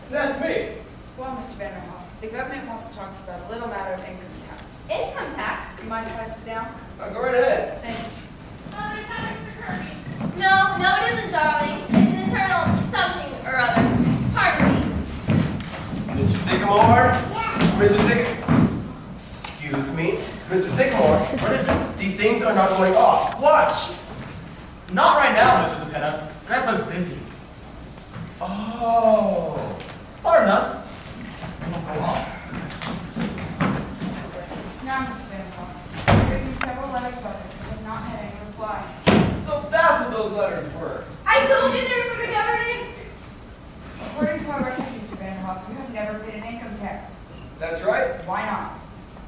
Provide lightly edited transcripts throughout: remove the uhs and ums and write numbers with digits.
That's me. Well, Mr. Vanderhoff, the government wants to talk to you about a little matter of income tax. Income tax? Do you mind if I sit down? Go right ahead. Thank you. Is that Mr. Kirby? No, it isn't, darling. It's an internal something or other. Pardon me. Mr. Sycamore? Yeah. Mr. Sycamore? Excuse me? Mr. Sycamore, what is this? These things are not going off. Watch! Not right now, Mr. Lieutenant. Grandpa's busy. Oh. Pardon us. Now, Mr. Vanderhoff, I've written you several letters about this and have not had any reply. So that's what those letters were. I told you they were from the government. According to our records, Mr. Vanderhoff, you have never paid an income tax. That's right. Why not?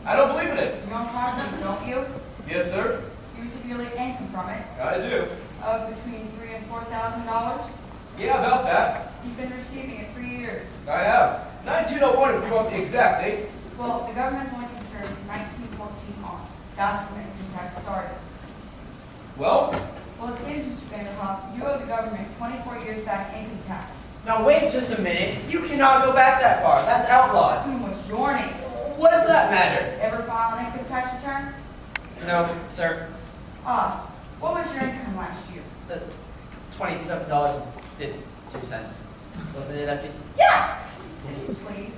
I don't believe in it. You own property, don't you? Yes, sir. You receive yearly income from it I do. of between $3,000 and $4,000. Yeah, about that. You've been receiving it for years. I have. 1901 if you want the exact date. Well, the government's only concerned from 1914 on. That's when the income tax started. Well, Well, it seems, Mr. Vanderhoff, you owe the government 24 years back income tax. Now wait just a minute. You cannot go back that far. That's outlawed. What's your name? What does that matter? Ever file an income tax return? No, sir. Ah, what was your income last year? $27.52. Wasn't it, Essie? Yeah. Please.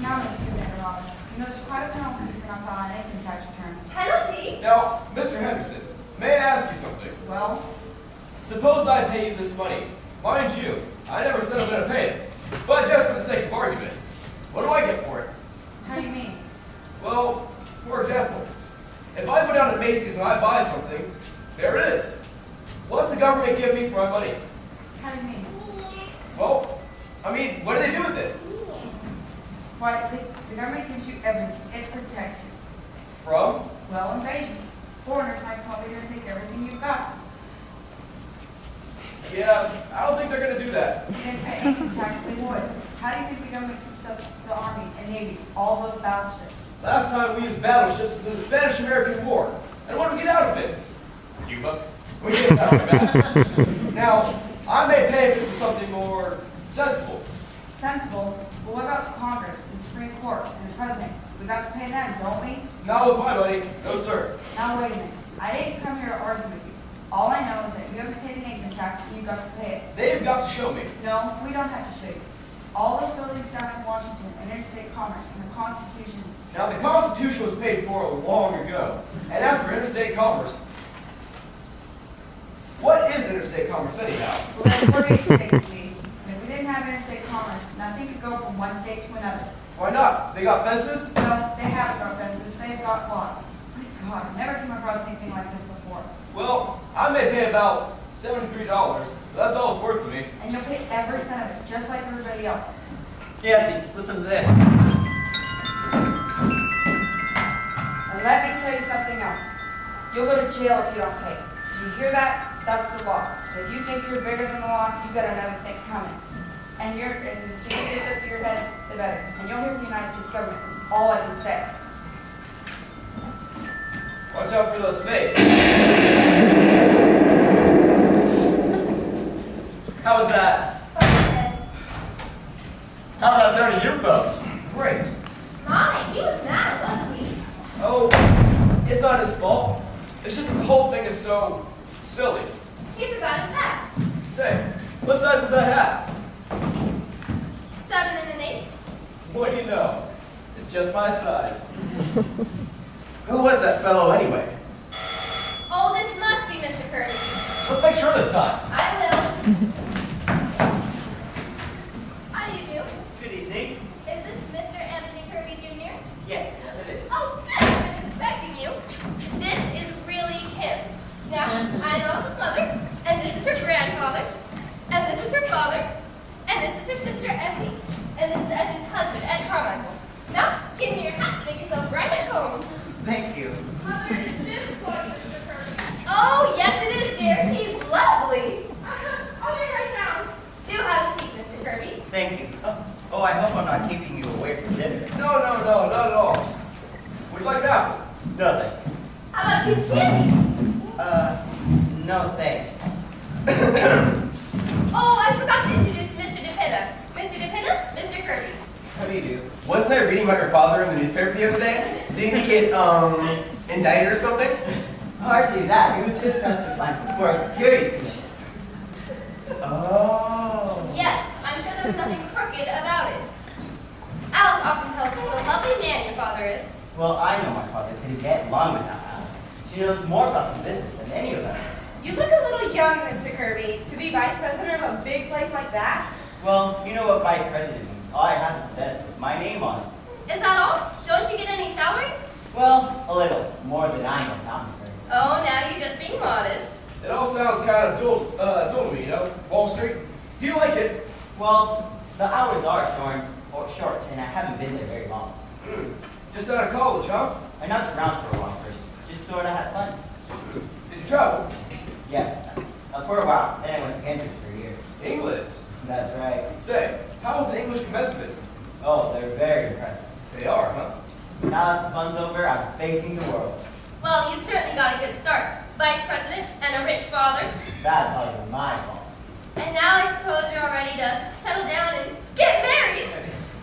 Now, Mr. Vanderhoff, you know there's quite a penalty for not filing an income tax return. Penalty? now, Mr. Henderson, may I ask you something? Well, Suppose I pay you this money. Mind you, I never said I'm going to pay it. But just for the sake of argument, what do I get for it? how do you mean? Well, for example, if I go down to Macy's and I buy something, there it is. What's the government give me for my money? How do you mean? Well, I mean, what do they do with it? Why, the government gives you everything. It protects you. From? Well, invasion. Foreigners might probably going to take everything you've got. Yeah, I don't think they're going to do that. If you didn't pay income tax, they would. How do you think the government keeps up the Army and Navy, all those battleships? Last time we used battleships was in the Spanish-American War. And what did we get out of it? Cuba. We get out of that. Now, I may pay if it's for something more sensible. Sensible. But what about Congress and the Supreme Court and the President? We got to pay them, don't we? Not with my money. No, sir. Now wait a minute. I didn't come here to argue with you. All I know is that you haven't paid an income tax and you got to pay it. They've got to show me. No, we don't have to show you. All those buildings down in Washington and interstate commerce and the Constitution. Now, the Constitution was paid for long ago. And as for interstate commerce, what is interstate commerce anyhow? Well, that's 48 states, see? And if we didn't have interstate commerce, nothing could go from one state to another. Why not? They got fences? No, they haven't got fences. They've got laws. My God, I've never come across anything like this before. Well, I may pay about $73, but that's all it's worth to me. And you'll pay every cent of it, just like everybody else. Hey, Essie, listen to this. And let me tell you something else. You'll go to jail if you don't pay. Do you hear that? That's the law. If you think you're bigger than the law, you've got another thing coming. And the sooner you get up to your head, the better. And you'll hear from the United States government. That's all I can say. Watch out for those snakes. How was that? How did that sound to you folks? Great. My, he was mad, wasn't he? Oh, it's not his fault. It's just the whole thing is so silly. He forgot his hat. Say, what size is that hat? 7 1/8. What do you know? It's just my size. Who was that fellow anyway? Oh, this must be Mr. Kirby. Let's make sure this time. I will. How do you do? Good evening. Is this Mr. Anthony Kirby Jr.? Yes, yes it is. Oh, good. I've been expecting you. This is really him. Now, I know his mother, and this is her grandfather, and this is her father, and this is her sister Essie, and this is Essie's husband, Ed Carmichael. Now, get in your hat, make yourself right at home. Thank you. Mother, is this one, Mr. Kirby? Oh, yes it is, dear. He's lovely. I'll be right down. Do have a seat, Mr. Kirby. Thank you. Oh, I hope I'm not keeping you away from dinner. No, not at all. Would you like an apple? No, thank you. How about a piece of candy? No, thanks. Oh, I forgot to introduce Mr. Wasn't I reading about your father in the newspaper the other day? Didn't he get, indicted or something? Hardly that. He was just testifying before a securities commission. Oh. Yes, I'm sure there was nothing crooked about it. Alice often tells us what a lovely man your father is. Well, I know my father couldn't get along without Alice. She knows more about the business than any of us. You look a little young, Mr. Kirby, to be vice president of a big place like that. Well, you know what vice president means. All I have is a desk with my name on it. Is that all? Don't you get any salary? Well, a little. More than I'm accounting for. Oh, now you're just being modest. It all sounds kind of dull to me, you know? Wall Street. Do you like it? Well, the hours are short, and I haven't been there very long. Just out of college, huh? I knocked around for a while first. Just sort of had fun. Did you travel? Yes, for a while. Then I went to Cambridge for a year. England. That's right. Say, how was the English commencement? Oh, they're very impressive. They are, huh? Now that the fun's over, I'm facing the world. Well, you've certainly got a good start. Vice president and a rich father. That's hardly my fault. And now I suppose you're all ready to settle down and get married.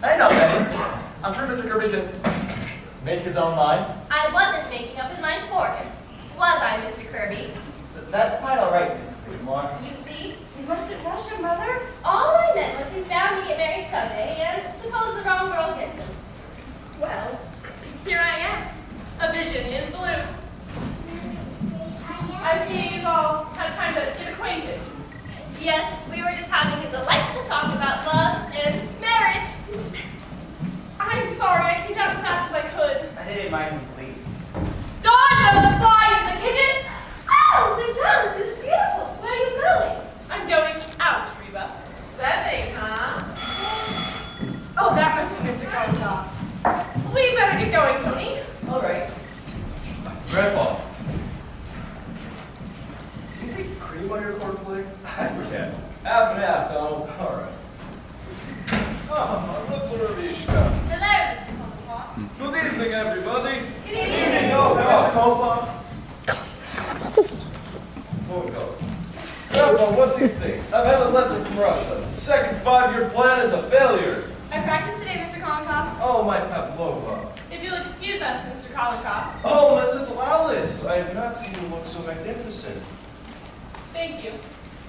Hey, now, Betty. I'm sure Mr. Kirby can make his own mind. I wasn't making up his mind for him. Was I, Mr. Kirby? That's quite all right, Mrs. Whitmore. You see, You mustn't rush him, Mother. all I meant was he's bound to get married someday, and suppose the wrong girl gets him. Well, here I am, a vision in blue. I see you've all had time to get acquainted. Yes, we were just having a delightful talk about love and marriage. I'm sorry, I came down as fast as I could. I didn't mind you, please. Darn those flies in the kitchen! Oh, Miss Alice is beautiful. Where are you going? I'm going out, Reba. Stepping, huh? Oh, that must be Mr. Collins. We better get going, Tony. All right. Grandpa. Did you say cream on your cornflakes? I forget. Half and half, Donald. All right. Hello, Mr. Collins. Good evening, everybody. Good evening. Grandpa, what do you think? I've had a letter from Russia. The second five-year plan is a failure. I practiced today, Mr. Kollenkoff. Oh, my Pavlova. If you'll excuse us, Mr. Kollenkoff. Oh, my little Alice. I have not seen you look so magnificent. Thank you.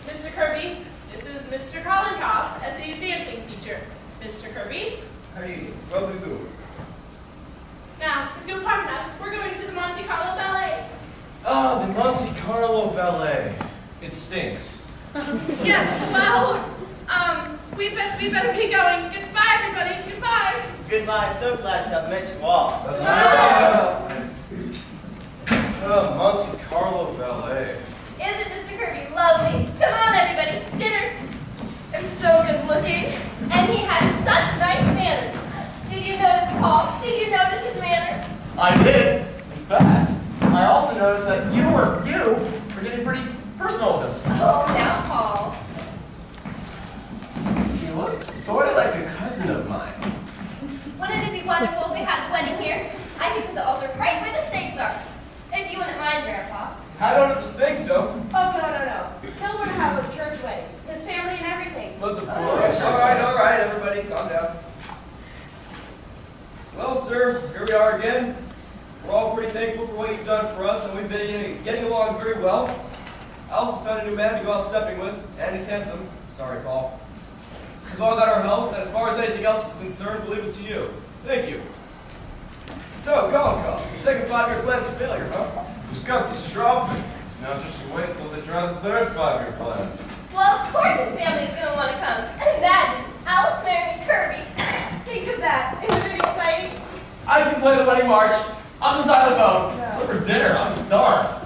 Mr. Kirby, this is Mr. Kollenkoff, SA's dancing teacher. Mr. Kirby. Hey, well do do. Now, if you'll pardon us, we're going to see the Monte Carlo Ballet. Ah, the Monte Carlo Ballet. It stinks. Yes, well, we better be going. Goodbye, everybody. Goodbye. Goodbye. I'm so glad to have met you all. Monte Carlo Ballet. Isn't Mr. Kirby lovely? Come on, everybody. Dinner. And so good looking. And he has such nice manners. Did you notice, Paul? Did you notice his manners? I did. In fact, I also noticed that you were getting pretty personal with him. Oh, now, Paul. He looks sort of like a cousin of mine. Wouldn't it be wonderful if we had the wedding here? I could put the altar right where the stakes are. If you wouldn't mind, Grandpa. I don't have the stakes, though. Oh, no. He'll want to have a church wedding. His family and everything. But the poor. All right, everybody, calm down. Well, sir, here we are again. We're all pretty thankful for what you've done for us, and we've been getting along very well. Alice has found a new man to go out stepping with, and he's handsome. Sorry, Paul. We've all got our health, and as far as anything else is concerned, we'll leave it to you. Thank you. So, Kollenkoff, the second five-year plan's a failure, huh? It's catastrophic. Now just you wait until they try the third five-year plan. Well, of course his family is going to want to come. And imagine, Alice marrying Kirby. Think of that. Isn't it exciting? I can play the wedding march on the xylophone. For dinner, I'm starved.